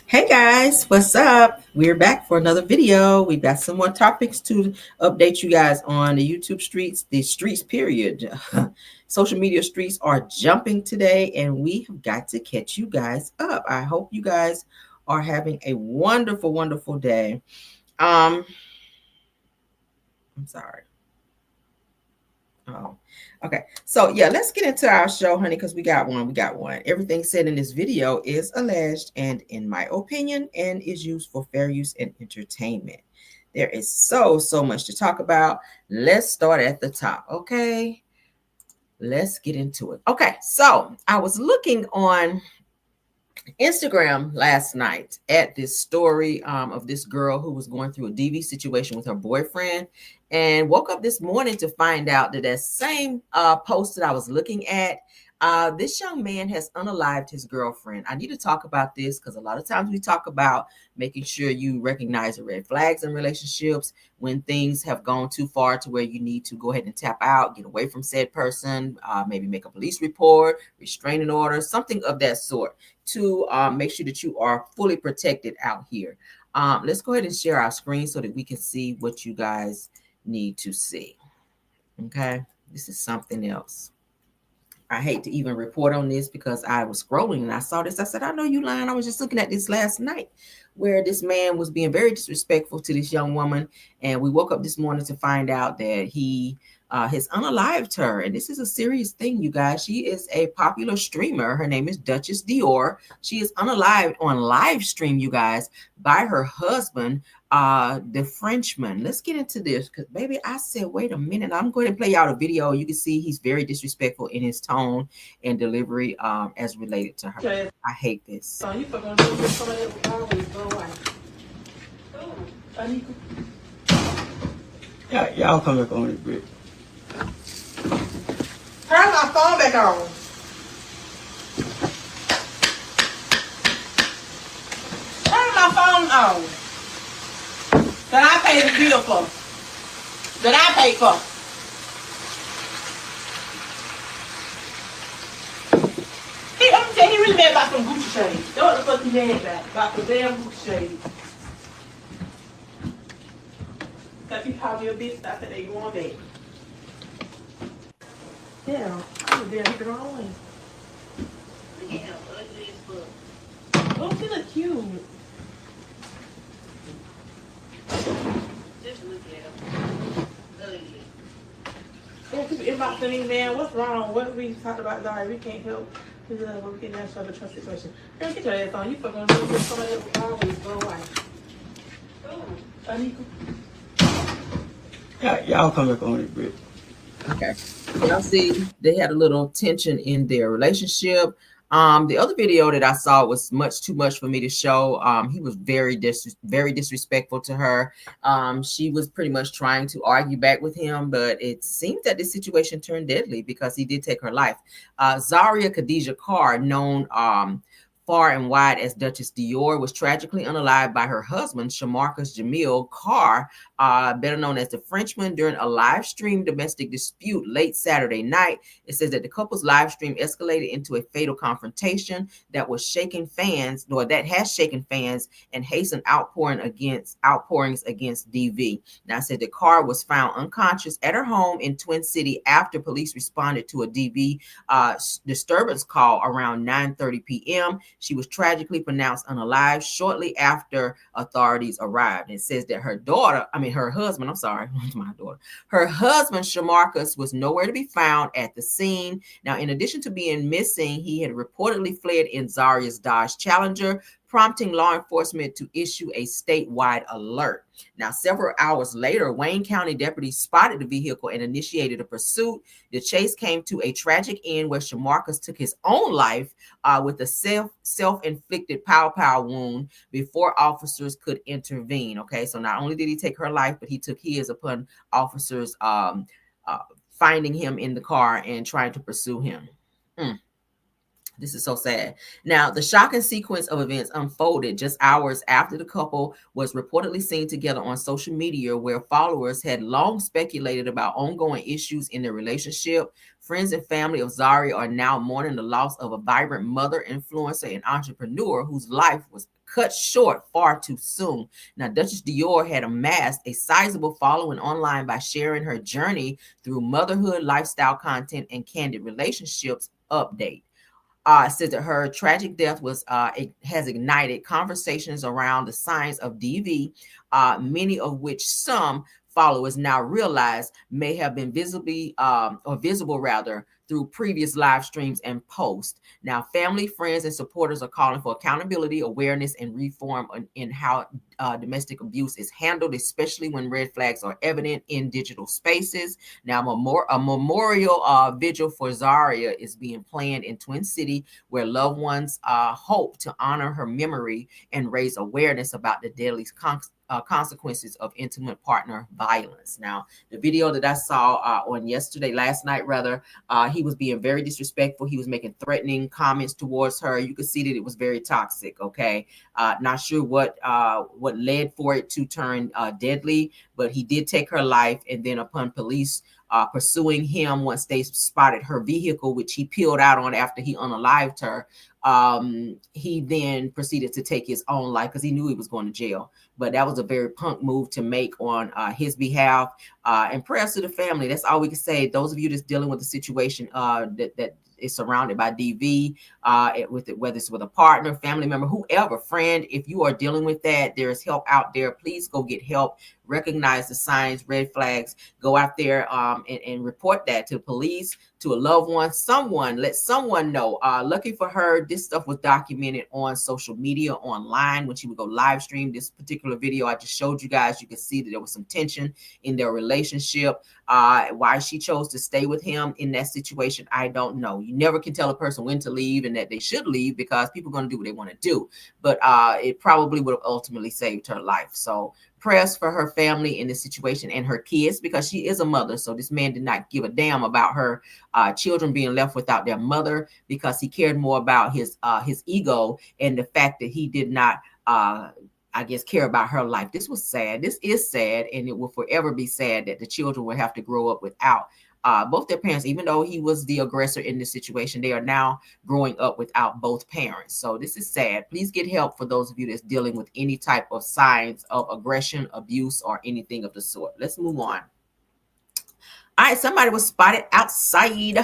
Hey guys, what's up? We're back for another video. We've got some more topics to update you guys on the YouTube streets, the streets, period. Social media streets are jumping today, and we have got to catch you guys up. I hope you guys are having a wonderful, wonderful day. I'm sorry. Oh, okay. So yeah, let's get into our show, honey, because we got one. We got one. Everything said in this video is alleged and, in my opinion, and is used for fair use and entertainment. There is so much to talk about. Let's start at the top, okay? Let's get into it. Okay, so I was looking on Instagram last night at this story of this girl who was going through a DV situation with her boyfriend, and woke up this morning to find out that that same post that I was looking at, this young man has unalived his girlfriend. I need to talk about this because a lot of times we talk about making sure you recognize the red flags in relationships when things have gone too far to where you need to go ahead and tap out, get away from said person, maybe make a police report, restraining order, something of that sort to make sure that you are fully protected out here. Let's go ahead and share our screen so that we can see what you guys need to see. Okay, this is something else. I hate to even report on this because I was scrolling and I saw this. I said, I know you lying. I was just looking at this last night where this man was being very disrespectful to this young woman. And we woke up this morning to find out that he has unalived her. And this is a serious thing, you guys. She is a popular streamer. Her name is Duchess Dior. She is unalived on live stream, you guys, by her husband, the Frenchman. Let's get into this because, baby, I said, wait a minute. I'm going to play y'all a video. You can see he's very disrespectful in his tone and delivery as related to her. Okay. I hate this. So you fucking do this, some of that will always go away. Yeah, y'all come back on it, Britt. Turn my phone back on. Turn my phone on. That I paid the bill for. That I paid for. I'm gonna tell you, he really mad about some Gucci shades. That's what the fuck he mad about the damn Gucci shades. Cause he called me a bitch after they going back. Yeah, I'm a damn hit the wrong way. Yeah, ugly as fuck. Oh, she look cute. Just look at him. Ugly. Yeah, about to me, man, what's wrong? What we talked about, Zari, we can't help. We're getting that sort of trust situation. Girl, get your ass on. You fucking do some of that will always go away. Oh, Anika. Yeah, y'all come back on it, Britt. Okay. Y'all see they had a little tension in their relationship. The other video that I saw was much too much for me to show. He was very disrespectful to her. She was pretty much trying to argue back with him, but it seems that this situation turned deadly because he did take her life. Zaria Khadijah Carr, known far and wide as Duchess Dior, was tragically unalived by her husband, Shamarcus Jamil Carr, better known as the Frenchman, during a live stream domestic dispute late Saturday night. It says that the couple's live stream escalated into a fatal confrontation that has shaken fans and hastened outpourings against DV. Now, it said the Carr was found unconscious at her home in Twin City after police responded to a DV disturbance call around 9:30 p.m. She was tragically pronounced unalive shortly after authorities arrived. It says that her husband, Shamarcus, was nowhere to be found at the scene. Now, in addition to being missing, he had reportedly fled in Zaria's Dodge Challenger, prompting law enforcement to issue a statewide alert. Now, several hours later, Wayne County deputies spotted the vehicle and initiated a pursuit. The chase came to a tragic end where Shamarcus took his own life with a self-inflicted pow wound before officers could intervene. Okay, so not only did he take her life, but he took his upon officers finding him in the car and trying to pursue him. This is so sad. Now, the shocking sequence of events unfolded just hours after the couple was reportedly seen together on social media, where followers had long speculated about ongoing issues in their relationship. Friends and family of Zari are now mourning the loss of a vibrant mother, influencer, and entrepreneur whose life was cut short far too soon. Now, Duchess Dior had amassed a sizable following online by sharing her journey through motherhood, lifestyle content, and candid relationships update. Said that her tragic death it has ignited conversations around the signs of DV, many of which some followers now realize may have been visible rather through previous live streams and posts. Now, family, friends, and supporters are calling for accountability, awareness, and reform in how domestic abuse is handled, especially when red flags are evident in digital spaces. Now, a memorial vigil for Zaria is being planned in Twin City, where loved ones hope to honor her memory and raise awareness about the deadly consequences of intimate partner violence. Now, the video that I saw on last night rather, he was being very disrespectful. He was making threatening comments towards her. You could see that it was very toxic. Okay, not sure what led for it to turn deadly, but he did take her life. And then upon police pursuing him once they spotted her vehicle, which he peeled out on after he unalived her, he then proceeded to take his own life because he knew he was going to jail. But that was a very punk move to make on his behalf. And prayers to the family. That's all we can say. Those of you that's dealing with the situation that is surrounded by DV, whether it's with a partner, family member, whoever, friend, if you are dealing with that, there is help out there. Please go get help. Recognize the signs, red flags. Go out there and report that to police, to a loved one, let someone know. Lucky for her, this stuff was documented on social media, online, when she would go live stream this particular video I just showed you guys. You can see that there was some tension in their relationship. Why she chose to stay with him in that situation, I don't know. You never can tell a person when to leave and that they should leave, because people are going to do what they want to do. But it probably would have ultimately saved her life. So prayers for her family in this situation and her kids, because she is a mother. So this man did not give a damn about her children being left without their mother, because he cared more about his ego and the fact that he did not care about her life. This was sad. This is sad, and it will forever be sad that the children will have to grow up without both their parents. Even though he was the aggressor in this situation, they are now growing up without both parents. So this is sad. Please get help for those of you that's dealing with any type of signs of aggression, abuse, or anything of the sort. Let's move on. All right, somebody was spotted outside.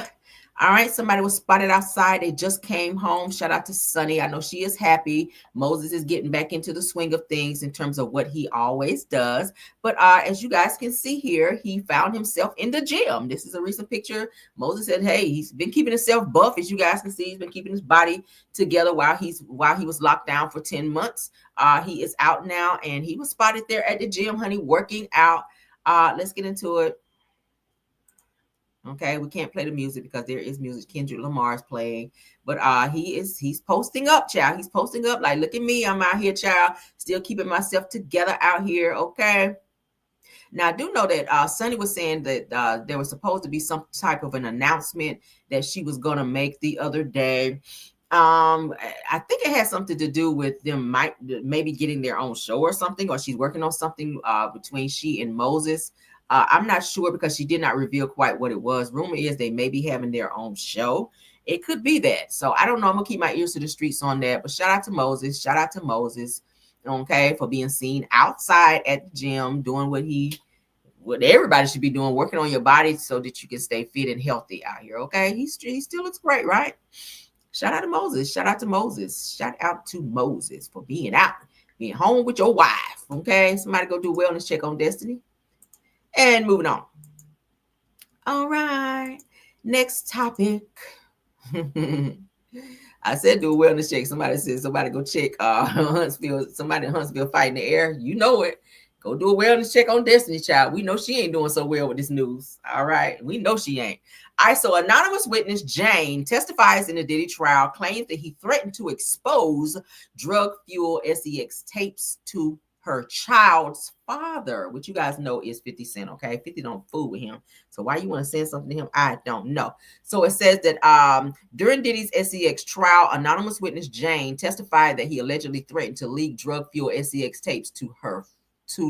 All right, somebody was spotted outside. They just came home. Shout out to Sunny. I know she is happy. Moses is getting back into the swing of things in terms of what he always does. But as you guys can see here, he found himself in the gym. This is a recent picture. Moses said, hey, he's been keeping himself buff. As you guys can see, he's been keeping his body together while he was locked down for 10 months. He is out now, and he was spotted there at the gym, honey, working out. Let's get into it. Okay, we can't play the music because there is music. Kendrick Lamar is playing, but he's posting up, child. He's posting up like, look at me, I'm out here, child, still keeping myself together out here. Okay. Now, I do know that Sunny was saying that there was supposed to be some type of an announcement that she was going to make the other day. I think it has something to do with them maybe getting their own show or something, or she's working on something between she and Moses. I'm not sure, because she did not reveal quite what it was. Rumor is they may be having their own show. It could be that. So I don't know. I'm going to keep my ears to the streets on that. But shout out to Moses. Shout out to Moses, okay, for being seen outside at the gym doing what everybody should be doing, working on your body so that you can stay fit and healthy out here, okay? He still looks great, right? Shout out to Moses. Shout out to Moses. Shout out to Moses for being out, being home with your wife, okay? Somebody go do a wellness check on Destiny. And moving on. All right. Next topic. I said do a wellness check. Somebody said somebody go check Huntsville. Somebody in Huntsville fighting the air. You know it. Go do a wellness check on Destiny, child. We know she ain't doing so well with this news. All right. We know she ain't. All right. So anonymous witness Jane testifies in the Diddy trial, claims that he threatened to expose drug fuel sex tapes to her child's father, which you guys know is 50 Cent, okay? 50 don't fool with him. So why you want to send something to him, I don't know. So it says that during Diddy's SEX trial, anonymous witness Jane testified that he allegedly threatened to leak drug-fueled SEX tapes to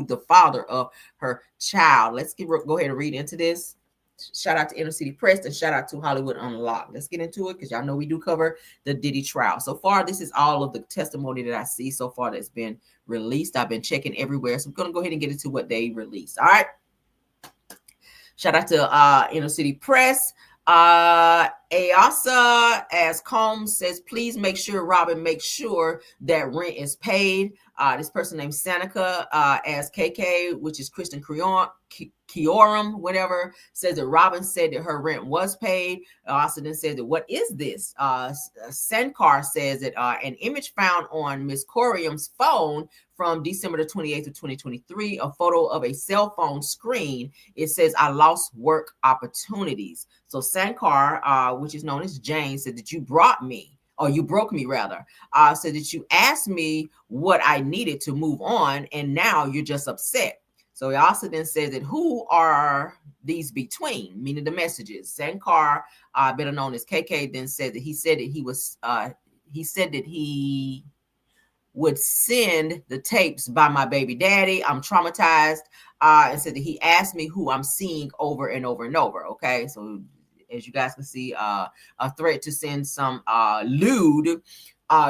the father of her child. Let's go ahead and read into this. Shout out to Inner City Press and shout out to Hollywood Unlocked. Let's get into it because y'all know we do cover the Diddy trial. So far, this is all of the testimony that I see so far that's been released. I've been checking everywhere. So I'm going to go ahead and get into what they released. All right. Shout out to Inner City Press. Ayasa as Combs says, please make sure Robin makes sure that rent is paid. This person named Seneca as KK, which is Kristen Kiorum, whatever, says that Robin said that her rent was paid. Also then says that what is this? Sankar says that an image found on Miss Corium's phone from December the 28th of 2023, a photo of a cell phone screen. It says, I lost work opportunities. So Sankar, which is known as Jane, said that you broke me rather, said that you asked me what I needed to move on, and now you're just upset. So he also then says that who are these between, meaning the messages. Sankar, better known as KK, then said that he said that he would send the tapes by my baby daddy. I'm traumatized. And said that he asked me who I'm seeing over and over and over. Okay, so as you guys can see, a threat to send some lewd,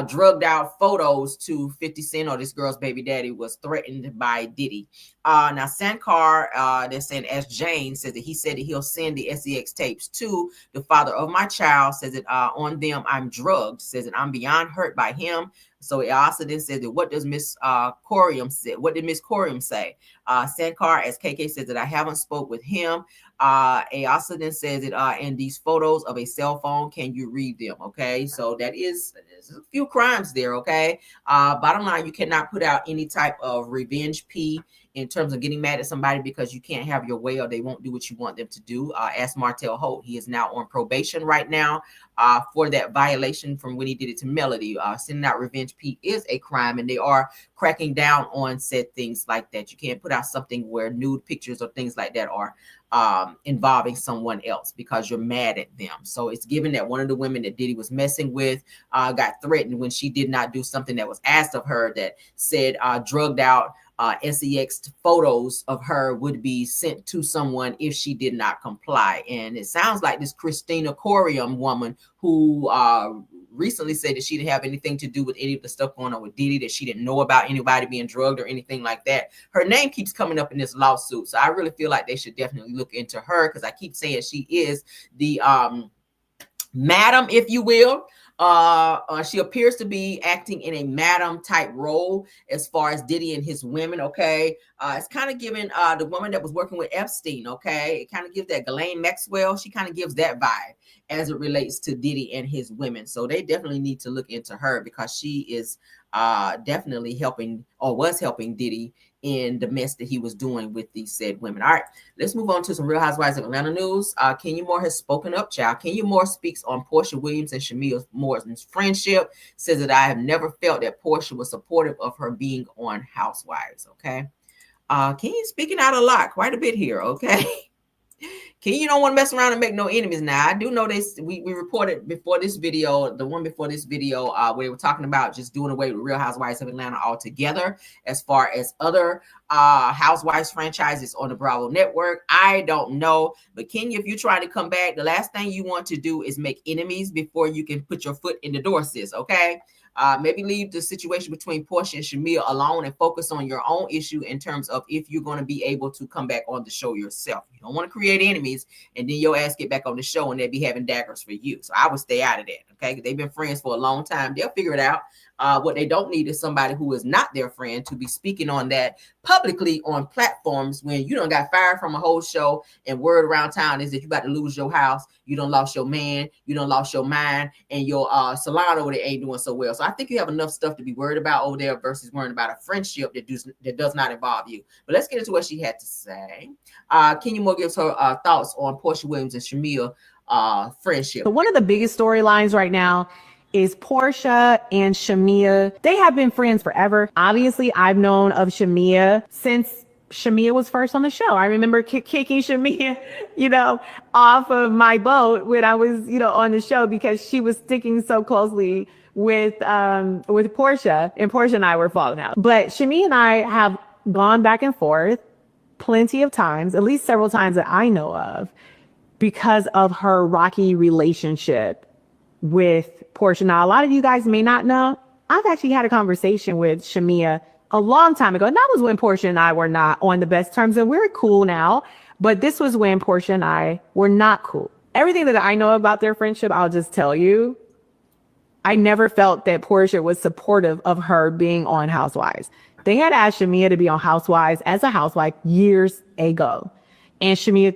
drugged out photos to 50 Cent or this girl's baby daddy was threatened by Diddy. Now Sankar, they're saying as Jane says that he said that he'll send the SEX tapes to the father of my child, says that on them I'm drugged, says that I'm beyond hurt by him. So it also then says that what does Miss Corium say? What did Miss Corium say? Sankar, as KK says that I haven't spoke with him. It also then says that in these photos of a cell phone, can you read them? Okay, so there's a few crimes there. Okay, bottom line, you cannot put out any type of revenge plea in terms of getting mad at somebody because you can't have your way or they won't do what you want them to do. Ask Martell Holt. He is now on probation right now for that violation from when he did it to Melody. Sending out revenge plea is a crime, and they are cracking down on said things like that. You can't put out something where nude pictures or things like that are involving someone else because you're mad at them. So it's given that one of the women that Diddy was messing with got threatened when she did not do something that was asked of her, that said drugged out SEX photos of her would be sent to someone if she did not comply. And it sounds like this Christina Corium woman who recently said that she didn't have anything to do with any of the stuff going on with Diddy, that she didn't know about anybody being drugged or anything like that. Her name keeps coming up in this lawsuit. So I really feel like they should definitely look into her because I keep saying she is the madam, if you will. She appears to be acting in a madam type role as far as Diddy and his women. Okay, it's kind of giving the woman that was working with Epstein. Okay, it kind of gives that Ghislaine Maxwell. She kind of gives that vibe as it relates to Diddy and his women. So they definitely need to look into her because she is definitely helping or was helping Diddy in the mess that he was doing with these said women. All right, let's move on to some Real Housewives of Atlanta news. Kenya Moore has spoken up, child. Kenya Moore speaks on Portia Williams and Shamia Moore's friendship, says that I have never felt that Portia was supportive of her being on Housewives, okay? Kenya speaking out a lot, quite a bit here, okay? You don't want to mess around and make no enemies. Now, I do know this. We reported before this video, the one before this video, where they were talking about just doing away with Real Housewives of Atlanta altogether, as far as other Housewives franchises on the Bravo Network. I don't know. But Kenya, if you're trying to come back, the last thing you want to do is make enemies before you can put your foot in the door, sis, okay? Maybe leave the situation between Portia and Shamia alone and focus on your own issue in terms of if you're going to be able to come back on the show yourself. You don't want to create enemies and then your ass get back on the show and they'll be having daggers for you. So I would stay out of that, okay? They've been friends for a long time. They'll figure it out. What they don't need is somebody who is not their friend to be speaking on that publicly on platforms when you done got fired from a whole show and word around town is that you about to lose your house, you done lost your man, you done lost your mind, and your salon over there ain't doing so well. So I think you have enough stuff to be worried about over there versus worrying about a friendship that does not involve you. But let's get into what she had to say. Kenya Moore gives her thoughts on Portia Williams and Shamia friendship. So one of the biggest storylines right now is Portia and Shamia. They have been friends forever. Obviously, I've known of Shamia since Shamia was first on the show. I remember kicking Shamia, off of my boat when I was, on the show because she was sticking so closely with Portia, and Portia and I were falling out. But Shamia and I have gone back and forth plenty of times, at least several times that I know of, because of her rocky relationship with Portia. Now, a lot of you guys may not know, I've actually had a conversation with Shamia a long time ago. And that was when Portia and I were not on the best terms, and we're cool now. But this was when Portia and I were not cool. Everything that I know about their friendship, I'll just tell you. I never felt that Portia was supportive of her being on Housewives. They had asked Shamia to be on Housewives as a housewife years ago. And Shamia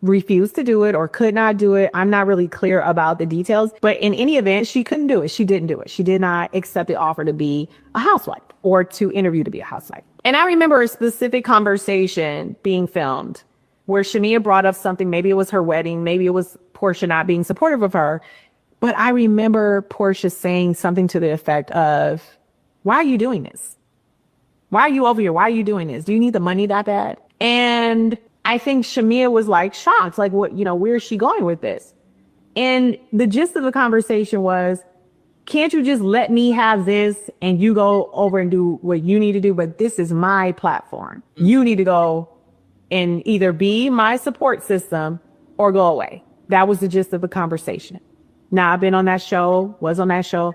refused to do it or could not do it. I'm not really clear about the details, but in any event, she couldn't do it. She didn't do it. She did not accept the offer to be a housewife or to interview to be a housewife. And I remember a specific conversation being filmed where Shamia brought up something. Maybe it was her wedding. Maybe it was Portia not being supportive of her. But I remember Portia saying something to the effect of, why are you doing this? Why are you over here? Why are you doing this? Do you need the money that bad? And I think Shamia was like shocked, like, what, where is she going with this? And the gist of the conversation was, can't you just let me have this and you go over and do what you need to do? But this is my platform. You need to go and either be my support system or go away. That was the gist of the conversation. Now, I've been on that show, was on that show,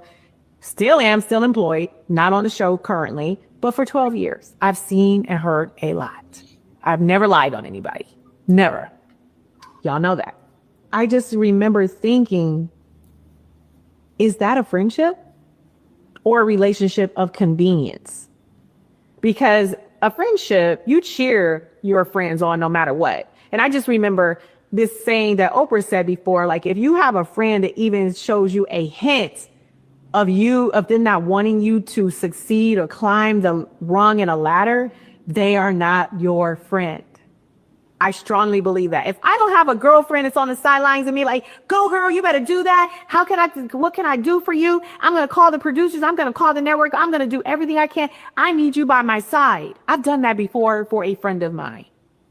still am, still employed, not on the show currently, but for 12 years, I've seen and heard a lot. I've never lied on anybody. Never. Y'all know that. I just remember thinking, is that a friendship or a relationship of convenience? Because a friendship, you cheer your friends on no matter what. And I just remember this saying that Oprah said before, like, if you have a friend that even shows you a hint of them not wanting you to succeed or climb the rung in a ladder, they are not your friend. I strongly believe that. If I don't have a girlfriend that's on the sidelines and me like, go girl, you better do that. What can I do for you? I'm going to call the producers. I'm going to call the network. I'm going to do everything I can. I need you by my side. I've done that before for a friend of mine,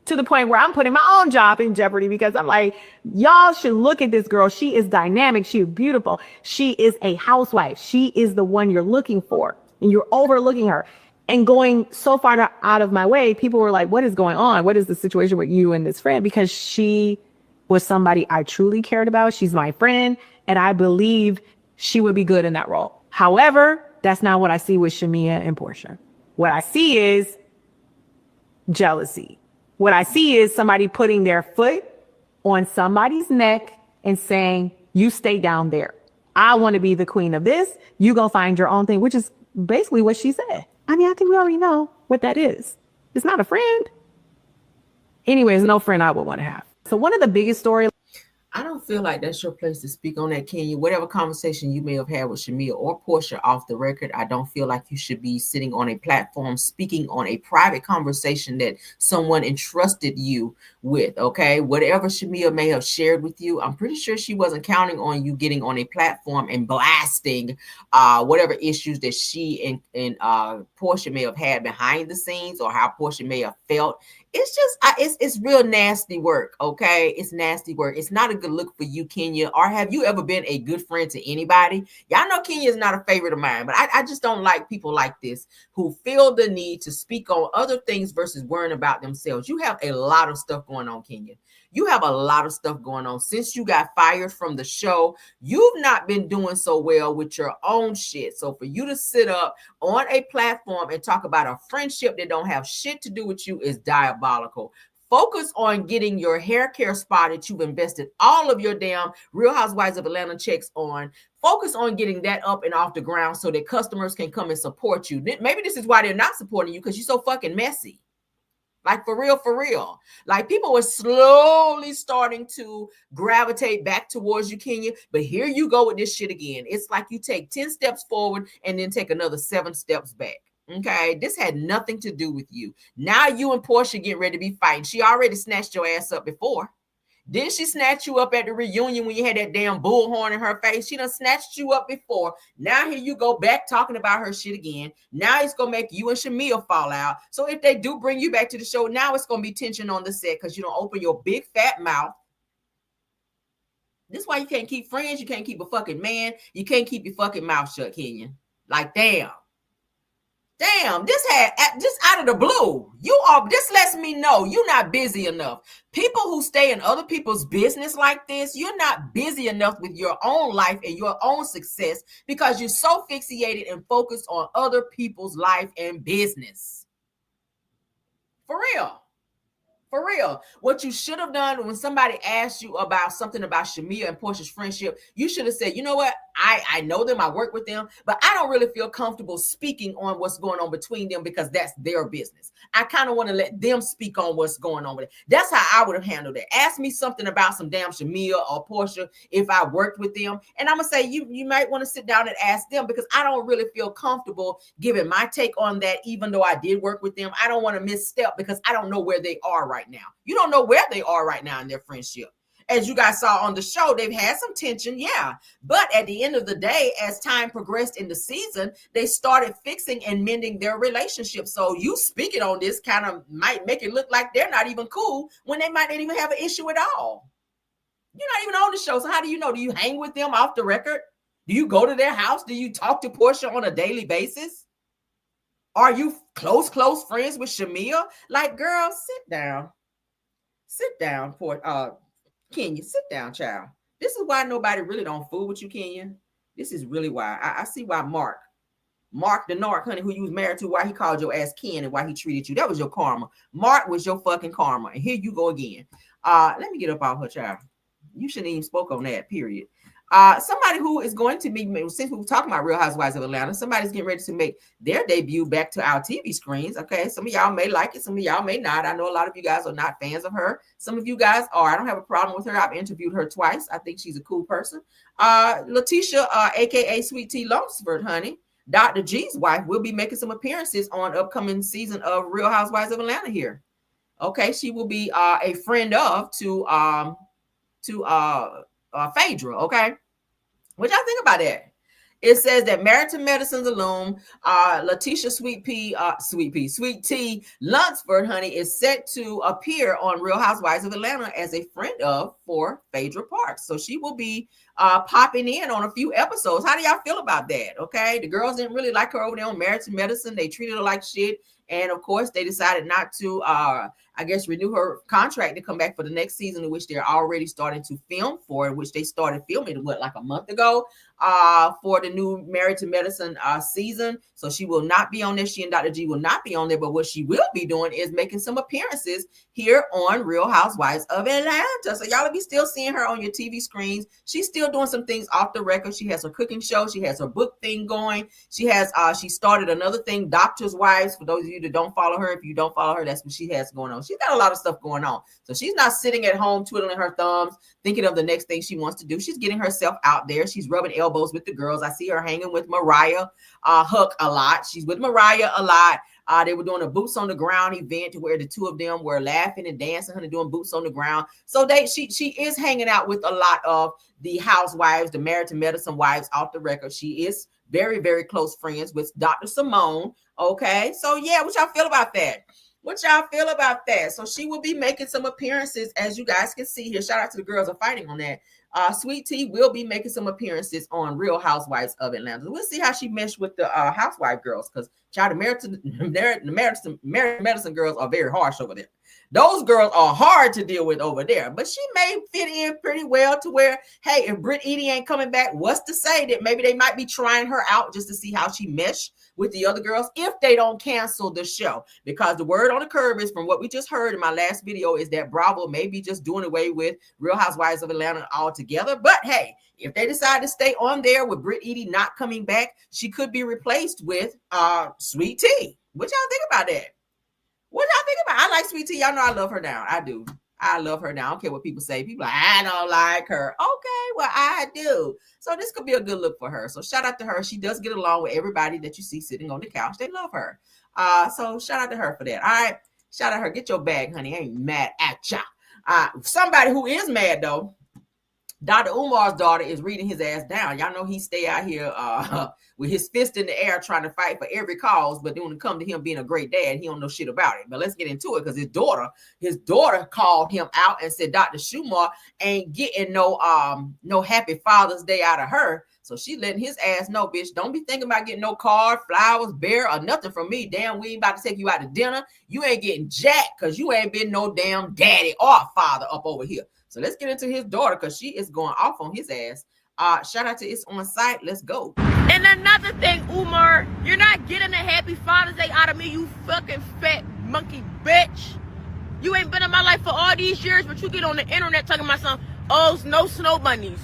to the point where I'm putting my own job in jeopardy because I'm like, y'all should look at this girl. She is dynamic. She is beautiful. She is a housewife. She is the one you're looking for, and you're overlooking her. And going so far out of my way, people were like, what is going on? What is the situation with you and this friend? Because she was somebody I truly cared about. She's my friend, and I believe she would be good in that role. However, that's not what I see with Shamia and Portia. What I see is jealousy. What I see is somebody putting their foot on somebody's neck and saying, you stay down there. I want to be the queen of this. You go find your own thing, which is basically what she said. I mean, I think we already know what that is. It's not a friend. Anyways, no friend I would want to have. So one of the biggest stories. I don't feel like that's your place to speak on that, Kenya. Whatever conversation you may have had with Shamia or Portia off the record, I don't feel like you should be sitting on a platform speaking on a private conversation that someone entrusted you with, okay? Whatever Shamia may have shared with you, I'm pretty sure she wasn't counting on you getting on a platform and blasting whatever issues that she and Portia may have had behind the scenes, or how Portia may have felt. It's just, it's real nasty work, okay? It's nasty work. It's not a good look for you, Kenya. Or have you ever been a good friend to anybody? Y'all know Kenya is not a favorite of mine, but I just don't like people like this who feel the need to speak on other things versus worrying about themselves. You have a lot of stuff going on, Kenya. You have a lot of stuff going on. Since you got fired from the show, you've not been doing so well with your own shit. So for you to sit up on a platform and talk about a friendship that don't have shit to do with you is diabolical. Focus on getting your hair care spa that you've invested all of your damn Real Housewives of Atlanta checks on. Focus on getting that up and off the ground so that customers can come and support you. Maybe this is why they're not supporting you, because you're so fucking messy. Like, for real. Like, people were slowly starting to gravitate back towards you, Kenya. But here you go with this shit again. It's like you take 10 steps forward and then take another 7 steps back. Okay, this had nothing to do with you. Now you and Portia getting ready to be fighting. She already snatched your ass up before. Didn't she snatch you up at the reunion when you had that damn bullhorn in her face? She done snatched you up before. Now here you go back talking about her shit again. Now it's gonna make you and Shamia fall out. So if they do bring you back to the show, now it's gonna be tension on the set because you don't open your big fat mouth. This is why you can't keep friends. You can't keep a fucking man. You can't keep your fucking mouth shut, can you? Like, damn. Damn, this out of the blue. This lets me know you're not busy enough. People who stay in other people's business like this, you're not busy enough with your own life and your own success because you're so fixated and focused on other people's life and business. For real. For real. What you should have done when somebody asked you about something about Shamia and Portia's friendship, you should have said, you know what? I know them, I work with them, but I don't really feel comfortable speaking on what's going on between them because that's their business. I kind of want to let them speak on what's going on with it. That's how I would have handled it. Ask me something about some damn Shamia or Portia if I worked with them. And I'm going to say, you might want to sit down and ask them because I don't really feel comfortable giving my take on that, even though I did work with them. I don't want to misstep because I don't know where they are right now. You don't know where they are right now in their friendship. As you guys saw on the show, they've had some tension, yeah. But at the end of the day, as time progressed in the season, they started fixing and mending their relationship. So you speaking on this kind of might make it look like they're not even cool when they might not even have an issue at all. You're not even on the show, so how do you know? Do you hang with them off the record? Do you go to their house? Do you talk to Portia on a daily basis? Are you close friends with Shamia? Like, girl, sit down. Sit down, Kenya, sit down, child. This is why nobody really don't fool with you, Kenya. This is really why. I see why Mark the Narc, honey, who you was married to, why he called your ass Ken and why he treated you. That was your karma. Mark was your fucking karma. And here you go again. Let me get up off her, child. You shouldn't even spoke on that, period. Somebody who is going to be, since we were talking about Real Housewives of Atlanta, somebody's getting ready to make their debut back to our TV screens. Okay, some of y'all may like it, some of y'all may not. I know a lot of you guys are not fans of her. Some of you guys are. I don't have a problem with her. I've interviewed her twice. I think she's a cool person. Letitia, aka Sweet Tea Lunsford, honey, Dr. G's wife, will be making some appearances on upcoming season of Real Housewives of Atlanta here. Okay, she will be a friend of to Phaedra, okay? What y'all think about that? It says that married to Medicine's alum, Letitia Sweet Tea Lunsford, honey, is set to appear on Real Housewives of Atlanta as a friend of for Phaedra Parks. So she will be popping in on a few episodes. How do y'all feel about that? Okay, the girls didn't really like her over there on Married to Medicine. They treated her like shit. And of course, they decided not to, I guess, renew her contract to come back for the next season, in which they're already starting to film for, in which they started filming, like a month ago, for the new Married to Medicine season. So she will not be on there. She and Dr. G will not be on there. But what she will be doing is making some appearances here on Real Housewives of Atlanta. So y'all will be still seeing her on your TV screens. She's still doing some things off the record. She has her cooking show. She has her book thing going. She started another thing, Doctor's Wives. For those of you that don't follow her, if you don't follow her, that's what she has going on. She's got a lot of stuff going on. So she's not sitting at home twiddling her thumbs, thinking of the next thing she wants to do. She's getting herself out there. She's rubbing elbows with the girls. I see her hanging with Mariah Hook a lot. She's with Mariah a lot. They were doing a boots on the ground event where the two of them were laughing and dancing and doing boots on the ground. So she is hanging out with a lot of the housewives, the Married to Medicine wives off the record. She is very, very close friends with Dr. Simone. Okay. So yeah, what y'all feel about that? What y'all feel about that? So she will be making some appearances, as you guys can see here. Shout out to the girls are fighting on that. Sweet Tea will be making some appearances on Real Housewives of Atlanta. We'll see how she meshed with the housewife girls, because child, the Married Medicine girls are very harsh over there. Those girls are hard to deal with over there, but she may fit in pretty well to where, hey, if Britt Edie ain't coming back, what's to say that maybe they might be trying her out just to see how she mesh with the other girls if they don't cancel the show. Because the word on the curb is, from what we just heard in my last video, is that Bravo may be just doing away with Real Housewives of Atlanta altogether. But hey, if they decide to stay on there with Britt Edie not coming back, she could be replaced with Sweet Tea. What y'all think about that? What y'all think about? I like Sweet Tea. Y'all know I love her now. I do. I love her now. I don't care what people say. People are like, I don't like her. Okay, well, I do. So this could be a good look for her. So shout out to her. She does get along with everybody that you see sitting on the couch. They love her. So shout out to her for that. All right. Shout out to her. Get your bag, honey. I ain't mad at ya. Somebody who is mad though, Dr. Umar's daughter is reading his ass down. Y'all know he stay out here with his fist in the air trying to fight for every cause, but then when it come to him being a great dad, he don't know shit about it. But let's get into it because his daughter called him out and said Dr. Umar ain't getting no happy Father's Day out of her. So she letting his ass know, bitch, don't be thinking about getting no card, flowers, bear, or nothing from me. Damn, we ain't about to take you out to dinner. You ain't getting jack because you ain't been no damn daddy or father up over here. So let's get into his daughter because she is going off on his ass. Shout out to It's On Site. Let's go. And another thing, Umar, you're not getting a happy Father's Day out of me, you fucking fat monkey bitch. You ain't been in my life for all these years, but you get on the internet talking about some, oh, no snow bunnies.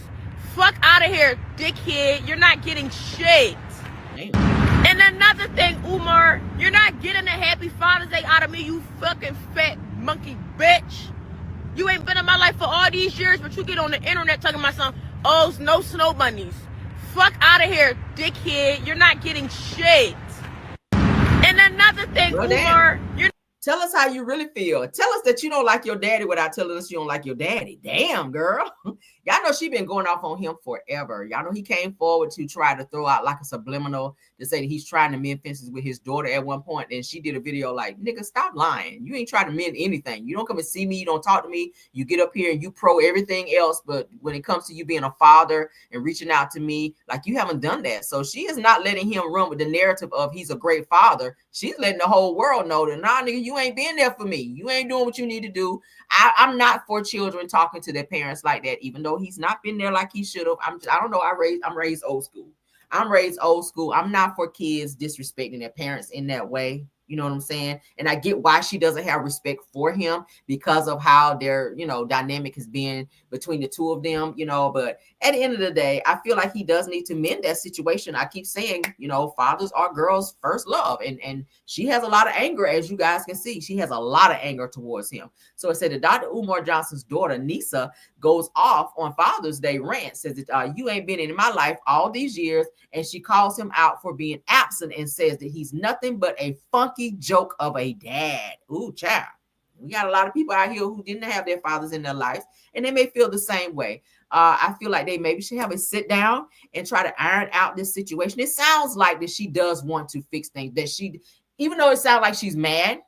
Fuck out of here, dickhead. You're not getting shit. Damn. And another thing, Umar, you're not getting a happy Father's Day out of me, you fucking fat monkey bitch. You ain't been in my life for all these years, but you get on the internet talking about some, oh, no snow bunnies. Fuck out of here, dickhead. You're not getting shit. And another thing, Well, Umar, tell us how you really feel. Tell us that you don't like your daddy without telling us you don't like your daddy. Damn, girl. Y'all know she been going off on him forever. Y'all know he came forward to try to throw out like a subliminal to say that he's trying to mend fences with his daughter at one point. And she did a video like, nigga, stop lying. You ain't trying to mend anything. You don't come and see me. You don't talk to me. You get up here and you pro everything else. But when it comes to you being a father and reaching out to me, like you haven't done that. So she is not letting him run with the narrative of he's a great father. She's letting the whole world know that, nah, nigga, you ain't been there for me. You ain't doing what you need to do. I'm not for children talking to their parents like that, even though he's not been there like he should have. I don't know. I'm raised old school. I'm not for kids disrespecting their parents in that way. You know what I'm saying? And I get why she doesn't have respect for him because of how their, dynamic has been between the two of them, but at the end of the day, I feel like he does need to mend that situation. I keep saying, fathers are girls' first love. And she has a lot of anger, as you guys can see. She has a lot of anger towards him. So it said that Dr. Umar Johnson's daughter, Nisa, goes off on Father's Day rant, says that you ain't been in my life all these years. And she calls him out for being absent and says that he's nothing but a funky joke of a dad. Ooh, child. We got a lot of people out here who didn't have their fathers in their lives, and they may feel the same way. I feel like they maybe should have a sit down and try to iron out this situation. It sounds like that she does want to fix things, that even though it sounds like she's mad,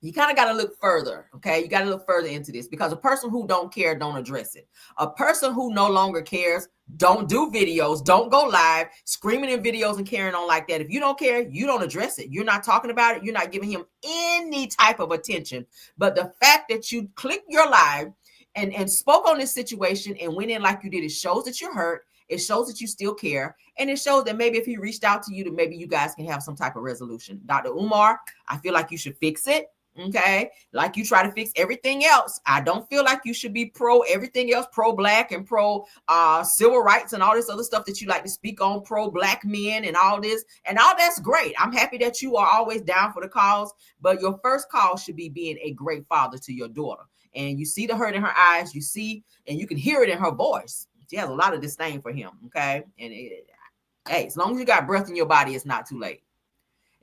you kind of got to look further, okay? You got to look further into this because a person who don't care, don't address it. A person who no longer cares, don't do videos, don't go live, screaming in videos and carrying on like that. If you don't care, you don't address it. You're not talking about it. You're not giving him any type of attention. But the fact that you clicked your live and spoke on this situation and went in like you did, it shows that you're hurt. It shows that you still care. And it shows that maybe if he reached out to you, that maybe you guys can have some type of resolution. Dr. Umar, I feel like you should fix it. Okay, like you try to fix everything else. I don't feel like you should be pro everything else, pro black and pro civil rights and all this other stuff that you like to speak on, pro black men and all this. And all that's great. I'm happy that you are always down for the cause, but your first cause should be being a great father to your daughter. And you see the hurt in her eyes, you see, and you can hear it in her voice. She has a lot of disdain for him. Okay, and hey, as long as you got breath in your body, it's not too late.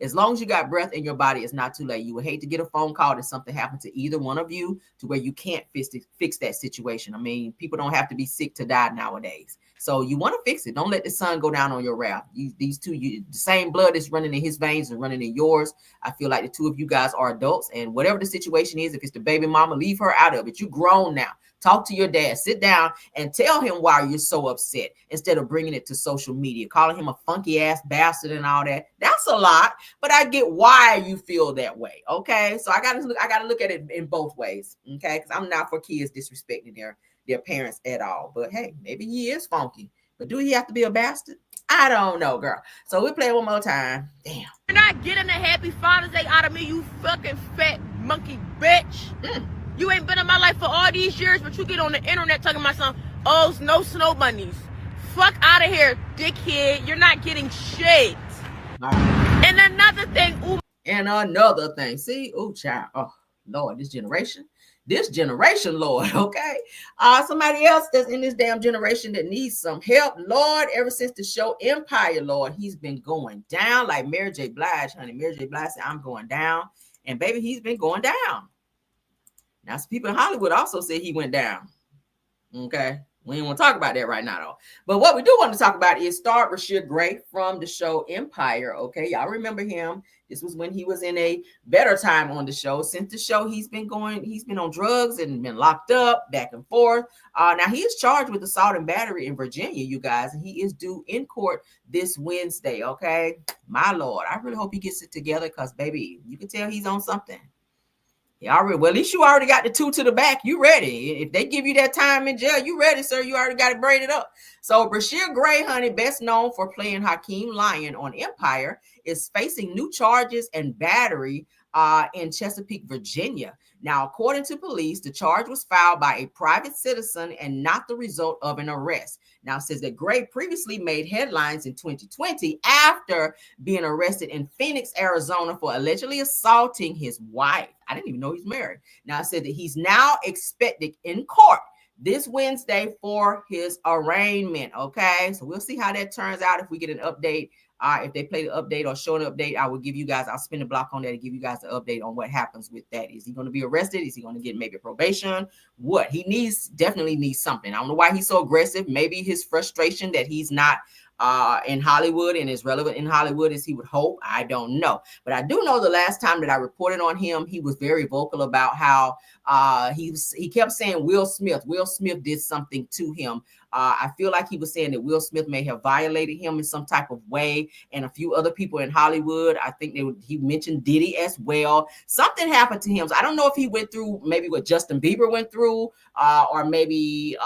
As long as you got breath in your body, it's not too late. You would hate to get a phone call that something happened to either one of you to where you can't fix that situation. I mean, people don't have to be sick to die nowadays. So you want to fix it. Don't let the sun go down on your wrath. These two, the same blood is running in his veins and running in yours. I feel like the two of you guys are adults. And whatever the situation is, if it's the baby mama, leave her out of it. You grown now. Talk to your dad. Sit down and tell him why you're so upset instead of bringing it to social media, calling him a funky ass bastard and all that. That's a lot, but I get why you feel that way. Okay, so I gotta look at it in both ways. Okay, because I'm not for kids disrespecting their parents at all. But hey, maybe he is funky. But do he have to be a bastard? I don't know, girl. So we'll play it one more time. Damn. You're not getting a happy Father's Day out of me, you fucking fat monkey bitch. You ain't been in my life for all these years, but you get on the internet talking about some, oh, no snow bunnies. Fuck out of here, dickhead. You're not getting shit. All right. And another thing, See, oh, child. Oh, Lord, this generation, Lord, okay? Somebody else that's in this damn generation that needs some help, Lord, ever since the show Empire, Lord, he's been going down like Mary J. Blige, honey. Mary J. Blige said, I'm going down. And baby, he's been going down. Now, some people in Hollywood also said he went down. Okay. We ain't want to talk about that right now, though. But what we do want to talk about is star Bryshere Gray from the show Empire. Okay. Y'all remember him. This was when he was in a better time on the show. Since the show, he's been on drugs and been locked up back and forth. Now, he is charged with assault and battery in Virginia, you guys, and he is due in court this Wednesday. Okay. My Lord, I really hope he gets it together because, baby, you can tell he's on something. Well, at least you already got the 2 to the back. You ready? If they give you that time in jail, you ready, sir. You already got it braided up. So Bryshere Gray, honey, best known for playing Hakeem Lyon on Empire, is facing new charges and battery in Chesapeake, Virginia. Now, according to police, the charge was filed by a private citizen and not the result of an arrest. Now, it says that Gray previously made headlines in 2020 after being arrested in Phoenix, Arizona for allegedly assaulting his wife. I didn't even know he's married. Now, it said that he's now expected in court this Wednesday for his arraignment. Okay, so we'll see how that turns out if we get an update. If they play the update or show an update, I will give you guys, I'll spin the block on that and give you guys an update on what happens with that. Is he going to be arrested? Is he going to get maybe probation? What? He definitely needs something. I don't know why he's so aggressive. Maybe his frustration that he's not in Hollywood and as relevant in Hollywood as he would hope. I don't know. But I do know the last time that I reported on him, he was very vocal about how he kept saying Will Smith did something to him. I feel like he was saying that Will Smith may have violated him in some type of way, and a few other people in Hollywood. I think he mentioned Diddy as well. Something happened to him. So I don't know if he went through maybe what Justin Bieber went through, or maybe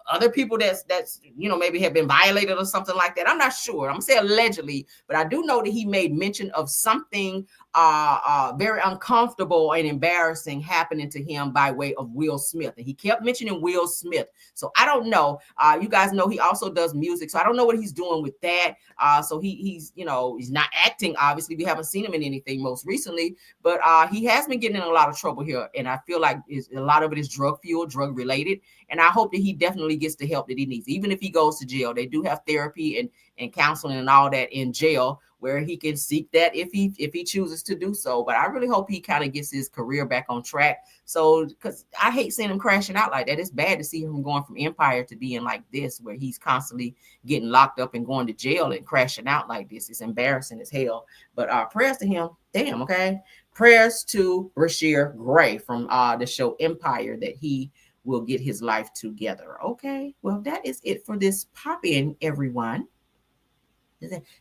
other people that's maybe have been violated or something like that. I'm not sure. I'm gonna say allegedly, but I do know that he made mention of something very uncomfortable and embarrassing happening to him by way of Will Smith. And he kept mentioning Will Smith. So I don't know. You guys know he also does music. So I don't know what he's doing with that. So he's not acting. Obviously, we haven't seen him in anything most recently, but he has been getting in a lot of trouble here. And I feel like a lot of it is drug fueled, drug related. And I hope that he definitely gets the help that he needs. Even if he goes to jail, they do have therapy and counseling and all that in jail, where he can seek that if he chooses to do so. But I really hope he kind of gets his career back on track. So, because I hate seeing him crashing out like that. It's bad to see him going from Empire to being like this, where he's constantly getting locked up and going to jail and crashing out like this. It's embarrassing as hell. But prayers to him. Damn, okay? Prayers to Bryshere Gray from the show Empire, that he will get his life together. Okay, well, that is it for this pop-in, everyone.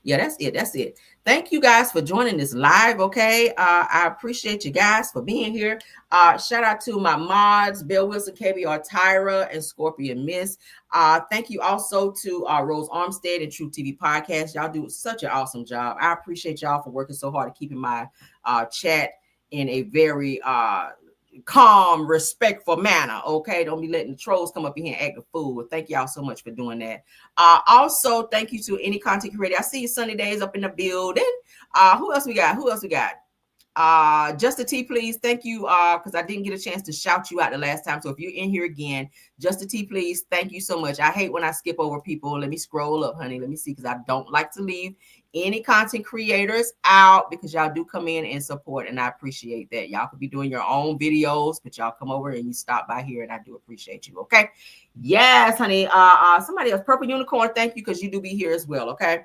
Yeah, that's it. Thank you guys for joining this live. Okay, I appreciate you guys for being here. Shout out to my mods, Bill Wilson, KBR Tyra, and Scorpion Miss. Thank you also to Rose Armstead and True TV Podcast. Y'all do such an awesome job. I appreciate y'all for working so hard to keeping my chat in a very calm, respectful manner. Okay, don't be letting the trolls come up in here and act a fool. Thank y'all so much for doing that. Also, thank you to any content creator. I see you Sunny Days up in the building. Who else we got? Just a T, please. Thank you, because I didn't get a chance to shout you out the last time. So if you're in here again, Just a T, please. Thank you so much. I hate when I skip over people. Let me scroll up, honey. Let me see, because I don't like to leave any content creators out, because y'all do come in and support, and I appreciate that. Y'all could be doing your own videos, but y'all come over and you stop by here, and I do appreciate you. Okay. Yes, honey. Somebody else, Purple Unicorn. Thank you, because you do be here as well. Okay.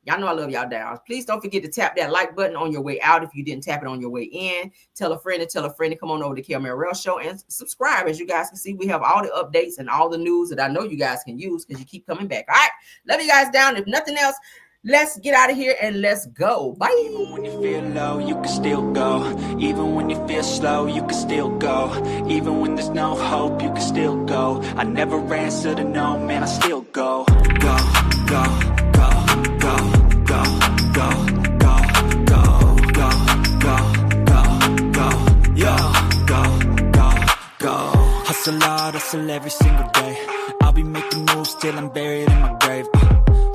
Y'all know I love y'all down. Please don't forget to tap that like button on your way out if you didn't tap it on your way in. Tell a friend to come on over to KMRL Show and subscribe. As you guys can see, we have all the updates and all the news that I know you guys can use, because you keep coming back. All right. Love you guys down. If nothing else, let's get out of here and let's go. Bye. Even when you feel low, you can still go. Even when you feel slow, you can still go. Even when there's no hope, you can still go. I never answer to no, man, I still go. Go, go, go, go, go, go, go, go, go, go, go, go, yo, go, go, go. Hustle hard, hustle every single day. I'll be making moves till I'm buried in my grave.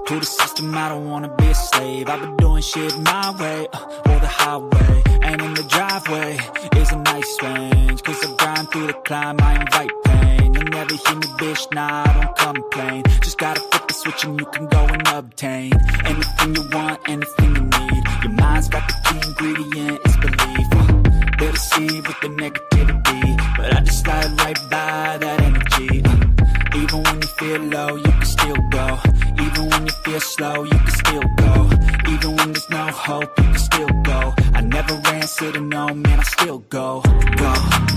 To the system, I don't wanna be a slave. I've been doing shit my way, or the highway. And in the driveway is a nice range, cause I grind through the climb, I invite pain. You'll never hear me, bitch, nah, I don't complain. Just gotta flip the switch and you can go and obtain anything you want, anything you need. Your mind's got the key ingredient, it's belief. They'll deceive with the negativity, but I just feel slow, you can still go. Even when there's no hope, you can still go. I never answer to no, man, I still go.